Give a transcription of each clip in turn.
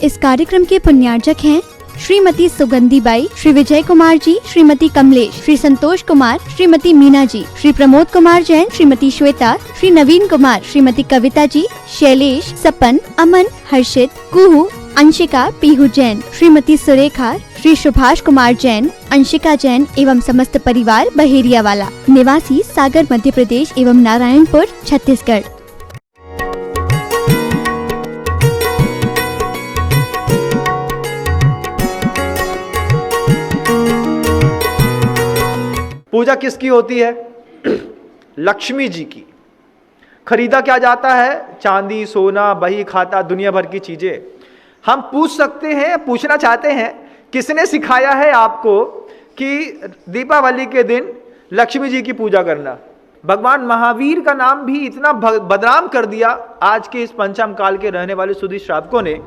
इस कार्यक्रम के पुण्यार्चक हैं श्रीमती सुगंधी बाई, श्री विजय कुमार जी, श्रीमती कमलेश, श्री संतोष कुमार, श्रीमती मीना जी, श्री प्रमोद कुमार जैन, श्रीमती श्वेता, श्री नवीन कुमार, श्रीमती कविता जी, शैलेश, सपन, अमन, हर्षित, कुहू, अंशिका, पीहू जैन, श्रीमती सुरेखा, श्री सुभाष कुमार जैन, अंशिका जैन एवं समस्त परिवार बहेरिया वाला, निवासी सागर मध्य प्रदेश एवं नारायणपुर छत्तीसगढ़। पूजा किसकी होती है? लक्ष्मी जी की। खरीदा क्या जाता है? चांदी, सोना, बही खाता, दुनिया भर की चीजें। हम पूछ सकते हैं, पूछना चाहते हैं, किसने सिखाया है आपको कि दीपावली के दिन लक्ष्मी जी की पूजा करना? भगवान महावीर का नाम भी इतना बदनाम कर दिया आज के इस पंचम काल के रहने वाले सुधी श्रावकों ने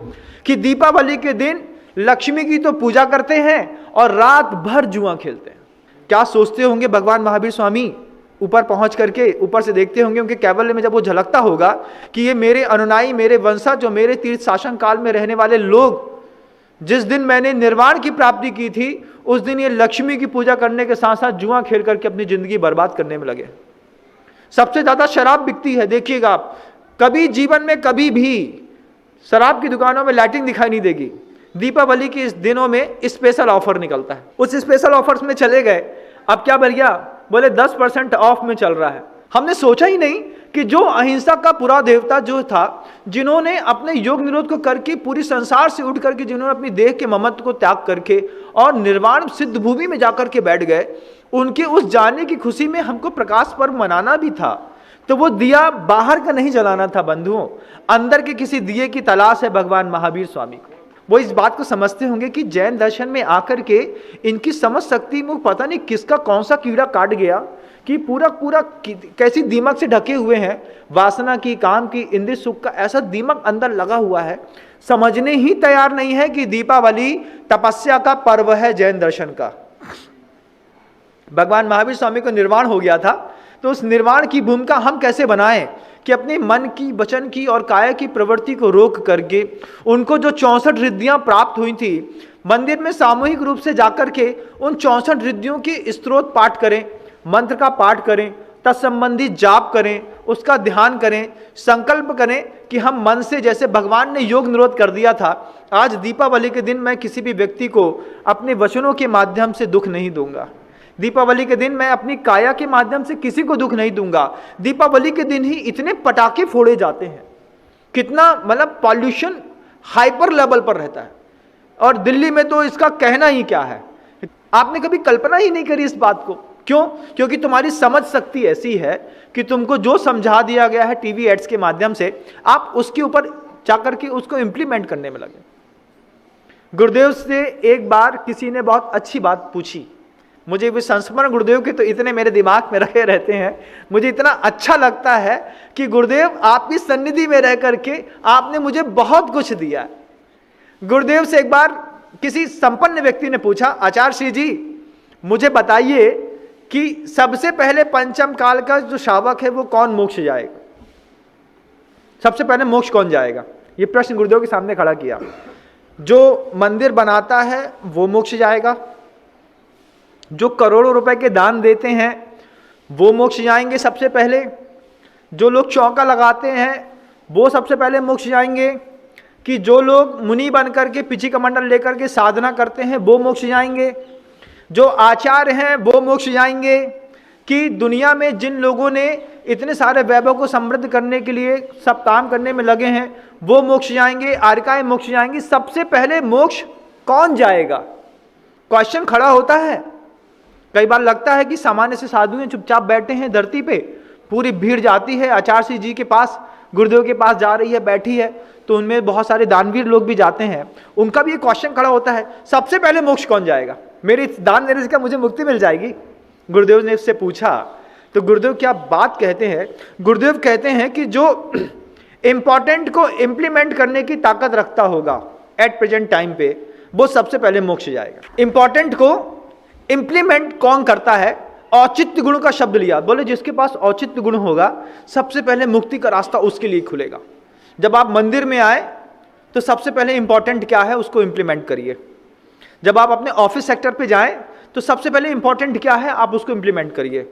कि दीपावली के दिन लक्ष्मी की तो पूजा करते हैं और रात भर जुआ खेलते हैं। क्या सोचते होंगे भगवान महावीर स्वामी? ऊपर पहुंच करके ऊपर से देखते होंगे उनके कैवल्य में जब वो झलकता होगा कि ये मेरे अनुनायी, मेरे वंशज, जो मेरे तीर्थ शासन काल में रहने वाले लोग, जिस दिन मैंने निर्वाण की प्राप्ति की थी उस दिन ये लक्ष्मी की पूजा करने के साथ साथ जुआ खेल करके अपनी जिंदगी बर्बाद करने में लगे। सबसे ज्यादा शराब बिकती है, देखिएगा आप, कभी जीवन में कभी भी शराब की दुकानों में लाइटिंग दिखाई नहीं देगी। दीपावली के इस दिनों में स्पेशल ऑफर निकलता है, उस स्पेशल ऑफर्स में चले गए। अब क्या बढ़ गया? बोले 10% ऑफ में चल रहा है। हमने सोचा ही नहीं कि जो अहिंसा का पूरा देवता जो था, जिन्होंने अपने योग निरोध को करके पूरी संसार से उठ करके, जिन्होंने अपनी देह के ममत्व को त्याग करके और निर्वाण सिद्ध भूमि में जाकर के बैठ गए, उनके उस जाने की खुशी में हमको प्रकाश पर्व मनाना भी था। तो वो दिया बाहर का नहीं जलाना था बंधुओं, अंदर के किसी दिए की तलाश है भगवान महावीर स्वामी को। वो इस बात को समझते होंगे कि जैन दर्शन में आकर के इनकी समझ शक्ति में पता नहीं किसका कौन सा कीड़ा काट गया कि पूरा कैसी दीमक से ढके हुए हैं, वासना की, काम की, इंद्रिय सुख का ऐसा दीमक अंदर लगा हुआ है, समझने ही तैयार नहीं है कि दीपावली तपस्या का पर्व है जैन दर्शन का। भगवान महावीर स्वामी को निर्वाण हो गया था, तो उस निर्वाण की भूमिका हम कैसे बनाएं कि अपने मन की, वचन की और काया की प्रवृत्ति को रोक करके उनको जो 64 रिद्धियां प्राप्त हुई थी, मंदिर में सामूहिक रूप से जाकर के उन 64 रिद्धियों के स्तोत्र पाठ करें, मंत्र का पाठ करें, तत्संबंधी जाप करें, उसका ध्यान करें, संकल्प करें कि हम मन से, जैसे भगवान ने योग निरोध कर दिया था, आज दीपावली के दिन मैं किसी भी व्यक्ति को अपने वचनों के माध्यम से दुख नहीं दूंगा। दीपावली के दिन मैं अपनी काया के माध्यम से किसी को दुख नहीं दूंगा। दीपावली के दिन ही इतने पटाखे फोड़े जाते हैं, कितना मतलब पॉल्यूशन हाइपर लेवल पर रहता है, और दिल्ली में तो इसका कहना ही क्या है। आपने कभी कल्पना ही नहीं करी इस बात को। क्यों? क्योंकि तुम्हारी समझ शक्ति ऐसी है कि तुमको जो समझा दिया गया है टीवी एड्स के माध्यम से, आप उसके ऊपर जाकर के उसको इंप्लीमेंट करने में लगे। गुरुदेव से एक बार किसी ने बहुत अच्छी बात पूछी, मुझे भी संस्मरण गुरुदेव के तो इतने मेरे दिमाग में रखे रहते हैं, मुझे इतना अच्छा लगता है कि गुरुदेव आपकी सन्निधि में रह करके आपने मुझे बहुत कुछ दिया। गुरुदेव से एक बार किसी संपन्न व्यक्ति ने पूछा, आचार्य श्री जी मुझे बताइए कि सबसे पहले पंचम काल का जो श्रावक है वो कौन मोक्ष जाएगा? सबसे पहले मोक्ष कौन जाएगा? ये प्रश्न गुरुदेव के सामने खड़ा किया। जो मंदिर बनाता है वो मोक्ष जाएगा, जो करोड़ों रुपए के दान देते हैं वो मोक्ष जाएंगे सबसे पहले, जो लोग चौका लगाते हैं वो सबसे पहले मोक्ष जाएंगे, कि जो लोग मुनि बन करके पिछी कमंडल लेकर के साधना करते हैं वो मोक्ष जाएंगे, जो आचार्य हैं वो मोक्ष जाएंगे, कि दुनिया में जिन लोगों ने इतने सारे वैभव को समृद्ध करने के लिए सब काम करने में लगे हैं वो मोक्ष जाएंगे, आर्यकाएं मोक्ष जाएंगी। सबसे पहले मोक्ष कौन जाएगा? क्वेश्चन खड़ा होता है। कई बार लगता है कि सामान्य से साधु हैं, चुपचाप बैठे हैं धरती पे, पूरी भीड़ जाती है आचार्य जी के पास, गुरुदेव के पास जा रही है, बैठी है, तो उनमें बहुत सारे दानवीर लोग भी जाते हैं, उनका भी ये क्वेश्चन खड़ा होता है, सबसे पहले मोक्ष कौन जाएगा? मेरी दान देने से क्या मुझे मुक्ति मिल जाएगी? गुरुदेव ने उससे पूछा तो गुरुदेव क्या बात कहते हैं? गुरुदेव कहते हैं कि जो इंपॉर्टेंट को इंप्लीमेंट करने की ताकत रखता होगा एट प्रेजेंट टाइम पे, वो सबसे पहले मोक्ष जाएगा। इंपॉर्टेंट को इंप्लीमेंट कौन करता है? औचित्य गुण का शब्द लिया, बोले जिसके पास औचित्य गुण होगा सबसे पहले मुक्ति का रास्ता उसके लिए खुलेगा। जब आप मंदिर में आए तो सबसे पहले इंपॉर्टेंट क्या है उसको इंप्लीमेंट करिए। जब आप अपने ऑफिस सेक्टर पे जाएं तो सबसे पहले इंपॉर्टेंट क्या है आप उसको इंप्लीमेंट करिए।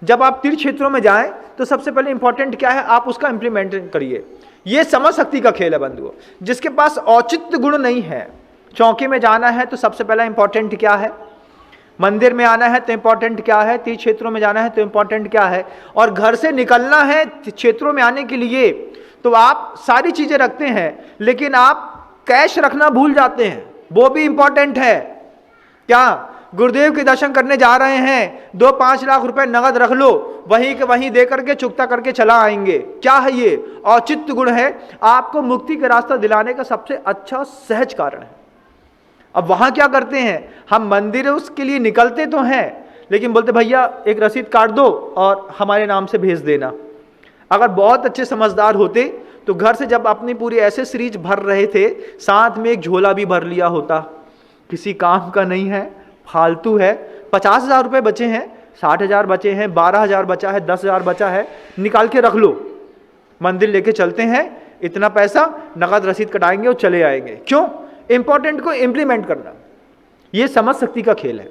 जब आप तीर्थ क्षेत्रों में जाएं तो सबसे पहले इंपॉर्टेंट क्या है आप उसका इंप्लीमेंट करिए। ये समझ शक्ति का खेल है बंधुओं। जिसके पास औचित्य गुण नहीं है, चौकी में जाना है तो सबसे पहला इंपॉर्टेंट क्या है, मंदिर में आना है तो इंपॉर्टेंट क्या है, तीर्थ क्षेत्रों में जाना है तो इंपॉर्टेंट क्या है, और घर से निकलना है क्षेत्रों में आने के लिए तो आप सारी चीजें रखते हैं लेकिन आप कैश रखना भूल जाते हैं, वो भी इंपॉर्टेंट है। क्या गुरुदेव के दर्शन करने जा रहे हैं, 2-5 लाख रुपए नगद रख लो, वहीं के वहीं दे करके चुकता करके चला आएंगे। क्या है ये? औचित्य गुण है, आपको मुक्ति का रास्ता दिलाने का सबसे अच्छा सहज कारण है। अब वहां क्या करते हैं हम, मंदिर उसके लिए निकलते तो हैं लेकिन बोलते भैया एक रसीद काट दो और हमारे नाम से भेज देना। अगर बहुत अच्छे समझदार होते तो घर से जब अपनी पूरी एसेसरीज भर रहे थे साथ में एक झोला भी भर लिया होता। किसी काम का नहीं है, फालतू है। 50,000 रुपये बचे हैं, 60,000 बचे हैं, 12,000 बचा है, 10,000 बचा है, निकाल के रख लो, मंदिर लेके चलते हैं, इतना पैसा नगद रसीद कटाएंगे और चले आएंगे। क्यों? इंपॉर्टेंट को इंप्लीमेंट करना, ये समझ शक्ति का खेल है,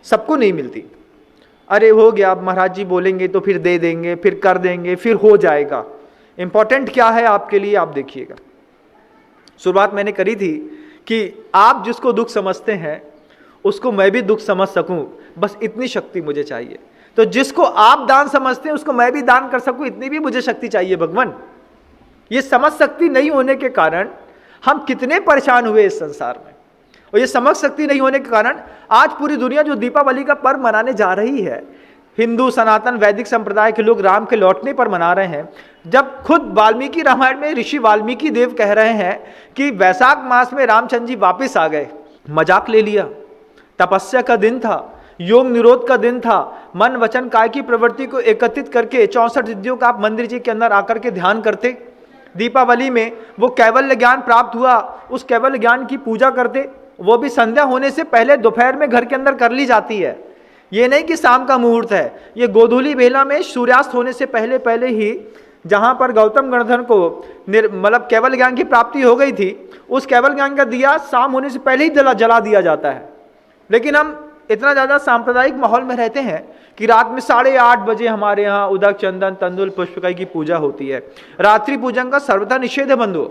सबको नहीं मिलती। अरे हो गया, अब महाराज जी बोलेंगे तो फिर दे देंगे, फिर कर देंगे, फिर हो जाएगा। इंपॉर्टेंट क्या है आपके लिए आप देखिएगा। शुरुआत मैंने करी थी कि आप जिसको दुख समझते हैं उसको मैं भी दुख समझ सकूं, बस इतनी शक्ति मुझे चाहिए। तो जिसको आप दान समझते हैं उसको मैं भी दान कर सकूं, इतनी भी मुझे शक्ति चाहिए भगवान। ये समझ शक्ति नहीं होने के कारण हम कितने परेशान हुए इस संसार में, और ये समझ शक्ति नहीं होने के कारण आज पूरी दुनिया जो दीपावली का पर्व मनाने जा रही है, हिंदू सनातन वैदिक संप्रदाय के लोग राम के लौटने पर मना रहे हैं, जब खुद वाल्मीकि रामायण में ऋषि वाल्मीकि देव कह रहे हैं कि वैशाख मास में रामचंद्र जी वापिस आ गए। मजाक ले लिया। तपस्या का दिन था, योग निरोध का दिन था, मन वचन काय की प्रवृत्ति को एकत्रित करके 64 सिद्धियों का आप मंदिर जी के अंदर आकर के ध्यान करते। दीपावली में वो कैवल्य ज्ञान प्राप्त हुआ, उस कैवल्य ज्ञान की पूजा करते, वो भी संध्या होने से पहले दोपहर में घर के अंदर कर ली जाती है। ये नहीं कि शाम का मुहूर्त है, ये गोधूली बेला में सूर्यास्त होने से पहले पहले ही जहाँ पर गौतम गणधर को मतलब केवल ज्ञान की प्राप्ति हो गई थी, उस केवल ज्ञान का दिया शाम होने से पहले ही जला दिया जाता है। लेकिन हम इतना ज़्यादा सांप्रदायिक माहौल में रहते हैं कि रात में 8:30 बजे हमारे यहाँ उदक चंदन तंदुल पुष्पकाई की पूजा होती है। रात्रि पूजन का सर्वथा निषेध है बंधु।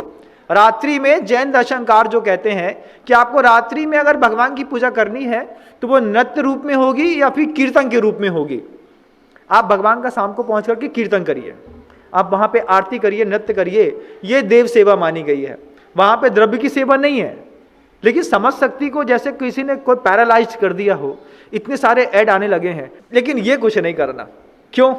रात्रि में जैन दर्शनकार जो कहते हैं कि आपको रात्रि में अगर भगवान की पूजा करनी है तो वो नृत्य रूप में होगी या फिर कीर्तन के रूप में होगी। आप भगवान का शाम को पहुँच करके कीर्तन करिए, आप वहाँ पे आरती करिए, नृत्य करिए, ये देव सेवा मानी गई है। वहाँ पे द्रव्य की सेवा नहीं है। लेकिन समझ शक्ति को जैसे किसी ने कोई पैरालाइज कर दिया हो, इतने सारे ऐड आने लगे हैं, लेकिन ये कुछ नहीं करना। क्यों?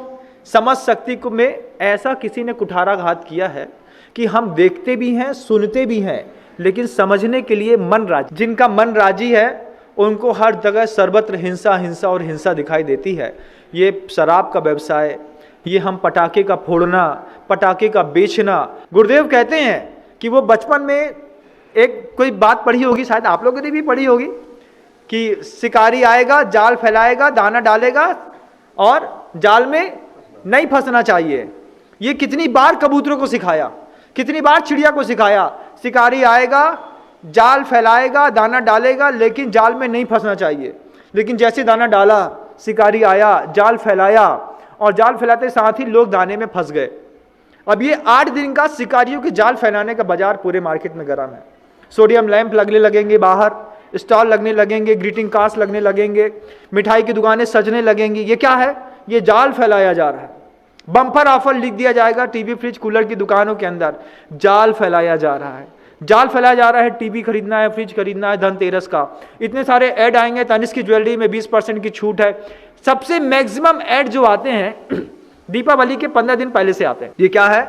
समझ शक्ति को में ऐसा किसी ने कुठाराघात किया है कि हम देखते भी हैं सुनते भी हैं लेकिन समझने के लिए मन राजी। जिनका मन राजी है उनको हर जगह सर्वत्र हिंसा हिंसा और हिंसा दिखाई देती है। ये शराब का व्यवसाय, ये हम पटाखे का फोड़ना, पटाखे का बेचना। गुरुदेव कहते हैं कि वो बचपन में एक कोई बात पढ़ी होगी, शायद आप लोगों ने भी पढ़ी होगी, कि शिकारी आएगा, जाल फैलाएगा, दाना डालेगा और जाल में नहीं फंसना चाहिए। ये कितनी बार कबूतरों को सिखाया, कितनी बार चिड़िया को सिखाया। शिकारी आएगा, जाल फैलाएगा, दाना डालेगा, लेकिन जाल में नहीं फंसना चाहिए। लेकिन जैसे दाना डाला, शिकारी आया, जाल फैलाया और जाल फैलाते साथ ही लोग दाने में फंस गए। अब ये 8 दिन का शिकारियों के जाल फैलाने का बाजार पूरे मार्केट में गरम है। सोडियम लैंप लगने लगेंगे, बाहर स्टॉल लगने लगेंगे, ग्रीटिंग कार्ड्स लगने लगेंगे, मिठाई की दुकानें सजने लगेंगी। ये क्या है? ये जाल फैलाया जा रहा है। बम्पर ऑफर लिख दिया जाएगा टीवी फ्रिज कूलर की दुकानों के अंदर, जाल फैलाया जा रहा है। जाल फैलाया जा रहा है, टीवी खरीदना है, फ्रिज खरीदना है, धनतेरस का इतने सारे ऐड आएंगे। तनिष्क की ज्वेलरी में 20% की छूट है। सबसे मैक्सिमम ऐड जो आते हैं दीपावली के 15 दिन पहले से आते हैं। ये क्या है?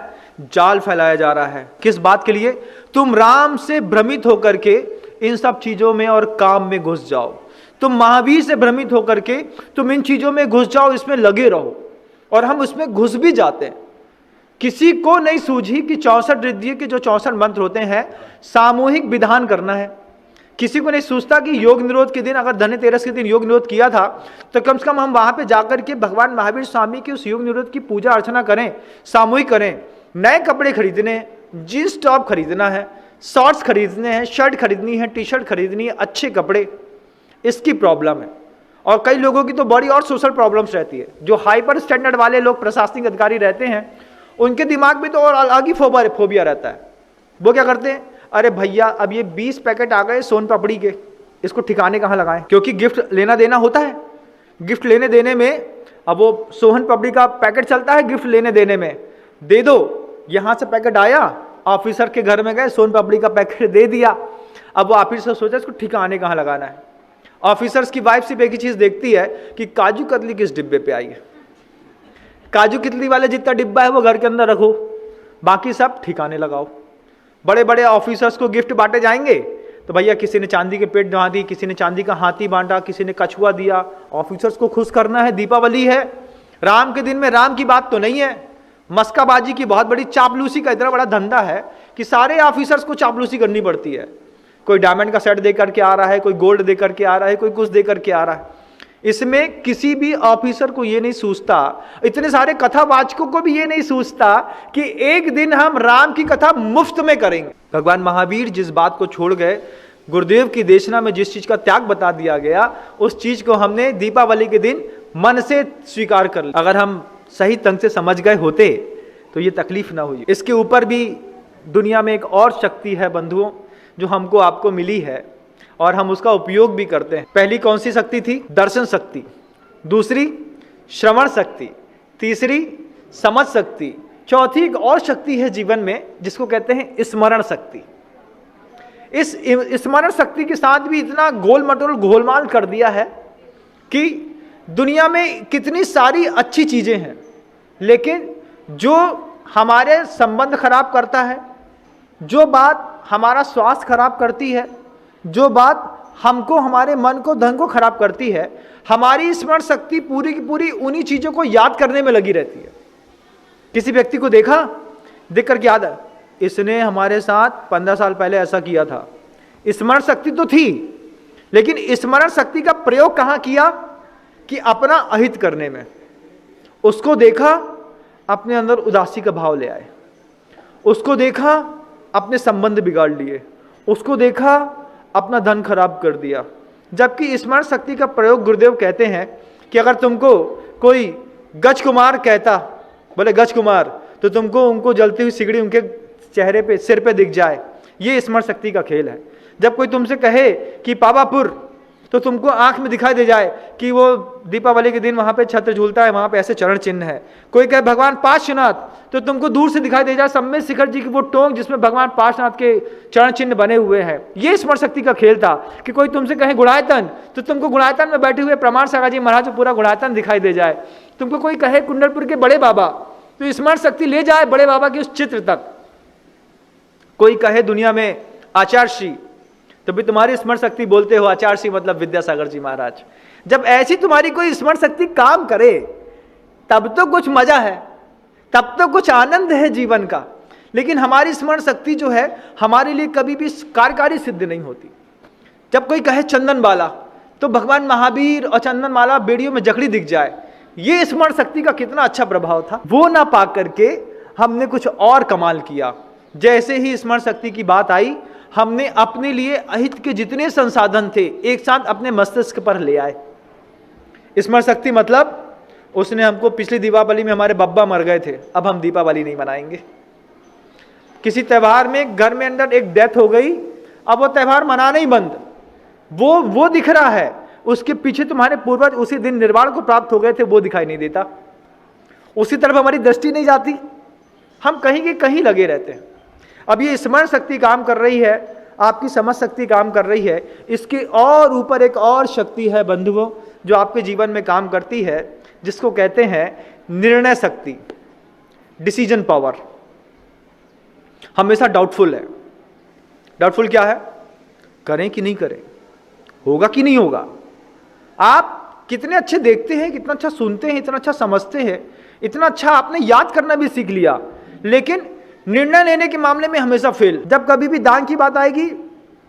जाल फैलाया जा रहा है। किस बात के लिए? तुम राम से भ्रमित होकर के इन सब चीजों में और काम में घुस जाओ। तुम महावीर से भ्रमित होकर के तुम इन चीजों में घुस जाओ, इसमें लगे रहो। और हम उसमें घुस भी जाते हैं। किसी को नहीं सूझी कि 64 रिद्धि के जो 64 मंत्र होते हैं सामूहिक विधान करना है। किसी को नहीं सोचता कि योग निरोध के दिन अगर धनतेरस के दिन योग निरोध किया था तो कम से कम हम वहां पे जाकर के भगवान महावीर स्वामी के उस योग निरोध की पूजा अर्चना करें, सामूहिक करें। नए कपड़े खरीदने, जींस टॉप खरीदना है, शॉर्ट्स खरीदने हैं, शर्ट खरीदनी है, टी शर्ट खरीदनी है, अच्छे कपड़े, इसकी प्रॉब्लम है। और कई लोगों की तो बड़ी और सोशल प्रॉब्लम्स रहती है। जो हाइपर स्टैंडर्ड वाले लोग प्रशासनिक अधिकारी रहते हैं, उनके दिमाग में तो और अलग ही फोबिया रहता है। वो क्या करते हैं, अरे भैया अब ये 20 पैकेट आ गए सोन पापड़ी के, इसको ठिकाने कहाँ लगाएं, क्योंकि गिफ्ट लेना देना होता है। गिफ्ट लेने देने में अब वो सोहन पापड़ी का पैकेट चलता है, गिफ्ट लेने देने में दे दो, यहाँ से पैकेट आया, ऑफिसर के घर में गए, सोन पापड़ी का पैकेट दे दिया। अब वो ऑफिसर सोचा इसको ठिकाने कहाँ लगाना है। ऑफिसर्स की वाइफ सिर्फ एक ही चीज देखती है कि काजू कतली किस डिब्बे पे आई है। काजू कतली वाले जितना डिब्बा है वो घर के अंदर रखो, बाकी सब ठिकाने लगाओ। बड़े बड़े ऑफिसर्स को गिफ्ट बांटे जाएंगे तो भैया किसी ने चांदी के पेट बना दी, किसी ने चांदी का हाथी बांटा, किसी ने कछुआ दिया। ऑफिसर्स को खुश करना है, दीपावली है, राम के दिन में राम की बात तो नहीं है। मस्काबाजी की बहुत बड़ी, चापलूसी का इतना बड़ा धंधा है कि सारे ऑफिसर्स को चापलूसी करनी पड़ती है। कोई डायमंड का सेट दे करके आ रहा है, कोई गोल्ड दे करके आ रहा है, कोई कुछ दे करके आ रहा है। इसमें किसी भी ऑफिसर को ये नहीं सूझता, इतने सारे कथावाचकों को भी ये नहीं सूझता कि एक दिन हम राम की कथा मुफ्त में करेंगे। भगवान महावीर जिस बात को छोड़ गए, गुरुदेव की देशना में जिस चीज का त्याग बता दिया गया, उस चीज को हमने दीपावली के दिन मन से स्वीकार कर लिया। अगर हम सही ढंग से समझ गए होते तो ये तकलीफ ना हुई। इसके ऊपर भी दुनिया में एक और शक्ति है बंधुओं, जो हमको आपको मिली है और हम उसका उपयोग भी करते हैं। पहली कौन सी शक्ति थी? दर्शन शक्ति। दूसरी श्रवण शक्ति। तीसरी समझ शक्ति। चौथी एक और शक्ति है जीवन में जिसको कहते हैं स्मरण शक्ति। इस स्मरण शक्ति के साथ भी इतना गोल मटोल घोलमाल कर दिया है कि दुनिया में कितनी सारी अच्छी चीजें हैं, लेकिन जो हमारे संबंध खराब करता है, जो बात हमारा स्वास्थ्य खराब करती है, जो बात हमको हमारे मन को धन को खराब करती है, हमारी स्मरण शक्ति पूरी की पूरी उन्हीं चीजों को याद करने में लगी रहती है। किसी व्यक्ति को देखा, देख करके याद है इसने हमारे साथ 15 साल पहले ऐसा किया था। स्मरण शक्ति तो थी, लेकिन स्मरण शक्ति का प्रयोग कहां किया कि अपना अहित करने में। उसको देखा, अपने अंदर उदासी का भाव ले आए। उसको देखा, अपने संबंध बिगाड़ लिए। उसको देखा, अपना धन खराब कर दिया। जबकि स्मरण शक्ति का प्रयोग गुरुदेव कहते हैं कि अगर तुमको कोई गज कुमार कहता, बोले गज कुमार, तो तुमको उनको जलती हुई सिगड़ी उनके चेहरे पे, सिर पे दिख जाए, ये स्मरण शक्ति का खेल है। जब कोई तुमसे कहे कि पावापुर, तो तुमको आंख में दिखाई दे जाए कि वो दीपावली के दिन वहां पे छत्र झूलता है, वहां पे ऐसे चरण चिन्ह है। कोई कहे भगवान पार्श्वनाथ, तो तुमको दूर से दिखाई दे जाए सम्मेद शिखर जी की वो टोंक जिसमें भगवान पार्श्वनाथ के चरण चिन्ह बने हुए हैं। ये स्मरण शक्ति का खेल था। कि कोई तुमसे कहे गुणायतन, तो तुमको गुणायतन में बैठे हुए प्रमाण सागा जी महाराज पूरा गुणायतन दिखाई दे जाए। तुमको कोई कहे कुंडलपुर के बड़े बाबा, तो स्मरण शक्ति ले जाए बड़े बाबा के उस चित्र तक। कोई कहे दुनिया में आचार्य श्री, तो भी तुम्हारी स्मरण शक्ति बोलते हो आचार्य श्री मतलब विद्यासागर जी महाराज। जब ऐसी तुम्हारी कोई स्मरण शक्ति काम करे, तब तो कुछ मजा है, तब तो कुछ आनंद है जीवन का। लेकिन हमारी स्मरण शक्ति जो है हमारे लिए कभी भी कार्यकारी सिद्ध नहीं होती। जब कोई कहे चंदन वाला, तो भगवान महावीर और चंदन माला बेड़ियों में जकड़ी दिख जाए। ये स्मरण शक्ति का कितना अच्छा प्रभाव था। वो ना पा करके हमने कुछ और कमाल किया। जैसे ही स्मरण शक्ति की बात आई, हमने अपने लिए अहित के जितने संसाधन थे एक साथ अपने मस्तिष्क पर ले आए। स्मरण शक्ति मतलब उसने हमको पिछली दीपावली में हमारे बब्बा मर गए थे, अब हम दीपावली नहीं मनाएंगे। किसी त्यौहार में घर में अंदर एक डेथ हो गई, अब वो त्यौहार मनाना ही बंद। वो दिख रहा है, उसके पीछे तुम्हारे पूर्वज उसी दिन निर्वाण को प्राप्त हो गए थे, वो दिखाई नहीं देता। उसी तरफ हमारी दृष्टि नहीं जाती, हम कहीं के कहीं लगे रहते हैं। अब ये स्मरण शक्ति काम कर रही है, आपकी समझ शक्ति काम कर रही है। इसके और ऊपर एक और शक्ति है बंधुओं, जो आपके जीवन में काम करती है, जिसको कहते हैं निर्णय शक्ति, डिसीजन पावर। हमेशा डाउटफुल है। डाउटफुल क्या है? करें कि नहीं करें, होगा कि नहीं होगा। आप कितने अच्छे देखते हैं, कितना अच्छा सुनते हैं, इतना अच्छा समझते हैं, इतना अच्छा आपने याद करना भी सीख लिया, लेकिन निर्णय लेने के मामले में हमेशा फेल। जब कभी भी दान की बात आएगी,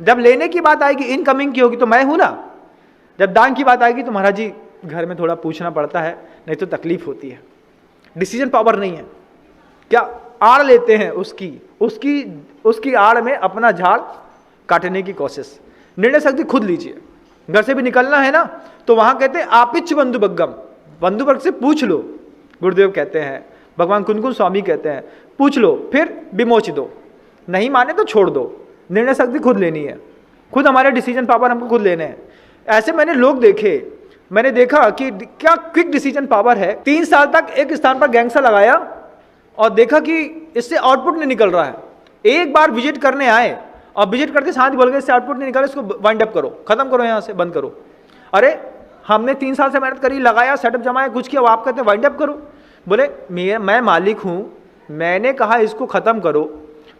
जब लेने की बात आएगी, इनकमिंग की होगी तो मैं हूं ना। जब दान की बात आएगी तो महाराज जी घर में थोड़ा पूछना पड़ता है, नहीं तो तकलीफ होती है। डिसीजन पावर नहीं है। क्या आड़ लेते हैं उसकी उसकी आड़ में अपना झाड़ काटने की कोशिश। निर्णय शक्ति खुद लीजिए। घर से भी निकलना है ना, तो वहां कहते हैं आपिच बंधु बग्गम, बंधु वर्ग से पूछ लो, गुरुदेव कहते हैं, भगवान कुनकुन स्वामी कहते हैं, पूछ लो फिर विमोच दो, नहीं माने तो छोड़ दो। निर्णय शक्ति खुद लेनी है, खुद हमारे डिसीजन पावर हमको खुद लेने हैं। ऐसे मैंने लोग देखे, मैंने देखा कि क्या क्विक डिसीजन पावर है। 3 साल तक एक स्थान पर गैंगसा लगाया और देखा कि इससे आउटपुट नहीं निकल रहा है। एक बार विजिट करने आए और विजिट करते साथ बोल गए इससे आउटपुट नहीं निकला, इसको वाइंड अप करो, खत्म करो, यहाँ से बंद करो। अरे हमने 3 साल से मेहनत करी, लगाया, सेटअप जमाया, कुछ किया, आप कहते हैं वाइंड अप करो। बोले मैं मालिक हूँ, मैंने कहा इसको खत्म करो,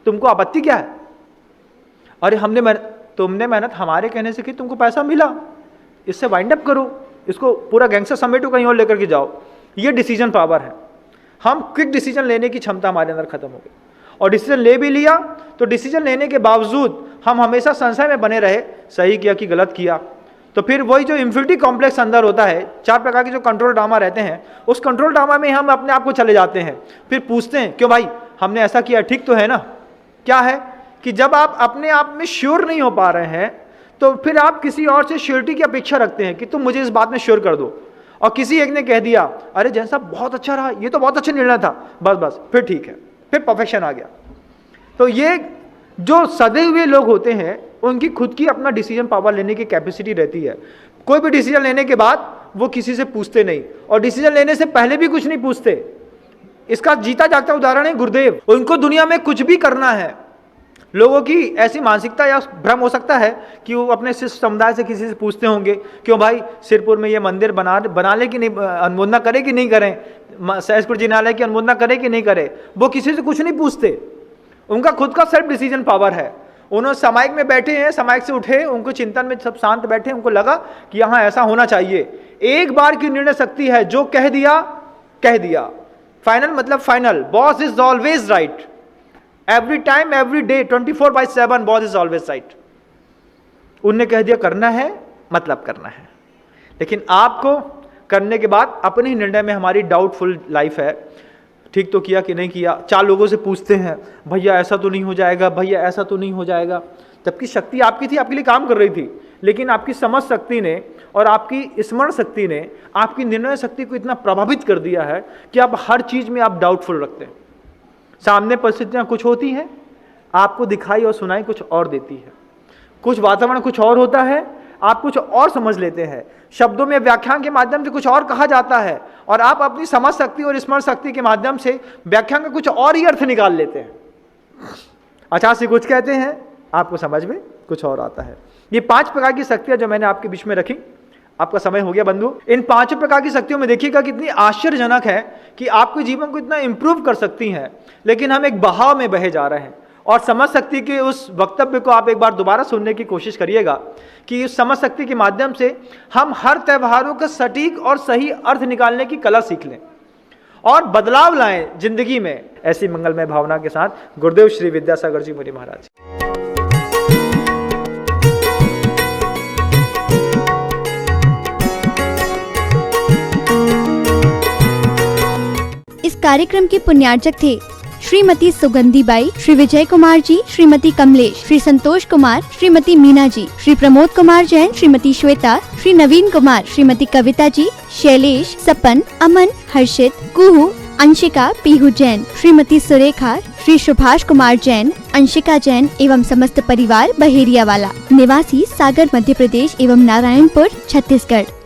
तुमको आपत्ति क्या है? अरे तुमने मेहनत हमारे कहने से की, तुमको पैसा मिला, इससे वाइंड अप करो, इसको पूरा गैंगस्टर समेटो, कहीं और लेकर के जाओ। ये डिसीजन पावर है। हम क्विक डिसीजन लेने की क्षमता हमारे अंदर खत्म हो गई, और डिसीजन ले भी लिया तो डिसीजन लेने के बावजूद हम हमेशा संशय में बने रहे, सही किया कि गलत किया। तो फिर वही जो इंफिनिटी कॉम्प्लेक्स अंदर होता है, 4 प्रकार के जो कंट्रोल ड्रामा रहते हैं, उस कंट्रोल ड्रामा में हम अपने आप को चले जाते हैं। फिर पूछते हैं क्यों भाई हमने ऐसा किया, ठीक तो है ना? क्या है कि जब आप अपने आप में श्योर नहीं हो पा रहे हैं तो फिर आप किसी और से श्योरिटी की अपेक्षा रखते हैं कि तुम मुझे इस बात में श्योर कर दो। और किसी एक ने कह दिया अरे जैन साहब बहुत अच्छा रहा, ये तो बहुत अच्छा निर्णय था, बस फिर ठीक है, फिर परफेक्शन आ गया। तो ये जो सदे हुए लोग होते हैं उनकी खुद की अपना डिसीजन पावर लेने की कैपेसिटी रहती है। कोई भी डिसीजन लेने के बाद वो किसी से पूछते नहीं, और डिसीजन लेने से पहले भी कुछ नहीं पूछते। इसका जीता जागता उदाहरण है गुरुदेव। उनको दुनिया में कुछ भी करना है। लोगों की ऐसी मानसिकता या भ्रम हो सकता है कि वो अपने शिष्य समुदाय से किसी से पूछते होंगे क्यों भाई सिरपुर में ये मंदिर बना ले कि नहीं, अनुमोदना करे कि नहीं करें, सहसपुर जिनालय की अनुमोदना करे कि नहीं करे। वो किसी से कुछ नहीं पूछते, उनका खुद का सेल्फ डिसीजन पावर है। उन्होंने समाइक में बैठे हैं, समाइक से उठे, उनको चिंतन में सब शांत बैठे, उनको लगा कि यहाँ ऐसा होना चाहिए। एक बार की निर्णय शक्ति है, जो कह दिया कह दिया। फाइनल मतलब final, boss is always right, every time every day 24/7 boss is always right. उनने कह दिया करना है मतलब करना है। लेकिन आपको करने के बाद अपने ही निर्णय में हमारी डाउटफुल लाइफ है, ठीक तो किया कि नहीं किया। 4 लोगों से पूछते हैं भैया ऐसा तो नहीं हो जाएगा, भैया ऐसा तो नहीं हो जाएगा। जबकि शक्ति आपकी थी, आपके लिए काम कर रही थी, लेकिन आपकी समझ शक्ति ने और आपकी स्मरण शक्ति ने आपकी निर्णय शक्ति को इतना प्रभावित कर दिया है कि आप हर चीज में आप डाउटफुल रखते हैं। सामने परिस्थितियां कुछ होती हैं, आपको दिखाई और सुनाई कुछ और देती है, कुछ वातावरण कुछ और होता है, आप कुछ और समझ लेते हैं, शब्दों में व्याख्यान के माध्यम से कुछ और कहा जाता है, और आप अपनी समझ शक्ति और स्मरण शक्ति के माध्यम से व्याख्यान का कुछ और ही अर्थ निकाल लेते हैं। अच्छा से कुछ कहते हैं, आपको समझ में कुछ और आता है। ये 5 प्रकार की शक्तियां जो मैंने आपके बीच में रखी। आपका समय हो गया बंधु। इन 5 प्रकार की शक्तियों में देखिएगा कितनी आश्चर्यजनक है कि आपके जीवन को इतना इंप्रूव कर सकती हैं, लेकिन हम एक बहाव में बहे जा रहे हैं। और समझ शक्ति के उस वक्तव्य को आप एक बार दोबारा सुनने की कोशिश करिएगा कि उस समझ शक्ति के माध्यम से हम हर त्योहारों का सटीक और सही अर्थ निकालने की कला सीख लें और बदलाव लाएं जिंदगी में। ऐसी मंगलमय भावना के साथ गुरुदेव श्री विद्यासागर जी मुनि महाराज। इस कार्यक्रम के पुण्यार्चक थे श्रीमती सुगंधी बाई, श्री विजय कुमार जी, श्रीमती कमलेश, श्री संतोष कुमार, श्रीमती मीना जी, श्री प्रमोद कुमार जैन, श्रीमती श्वेता, श्री नवीन कुमार, श्रीमती कविता जी, शैलेश, सपन, अमन, हर्षित, कुहू, अंशिका, पीहू जैन, श्रीमती सुरेखा, श्री सुभाष कुमार जैन, अंशिका जैन एवं समस्त परिवार बहेरिया वाला, निवासी सागर मध्य प्रदेश एवं नारायणपुर छत्तीसगढ़।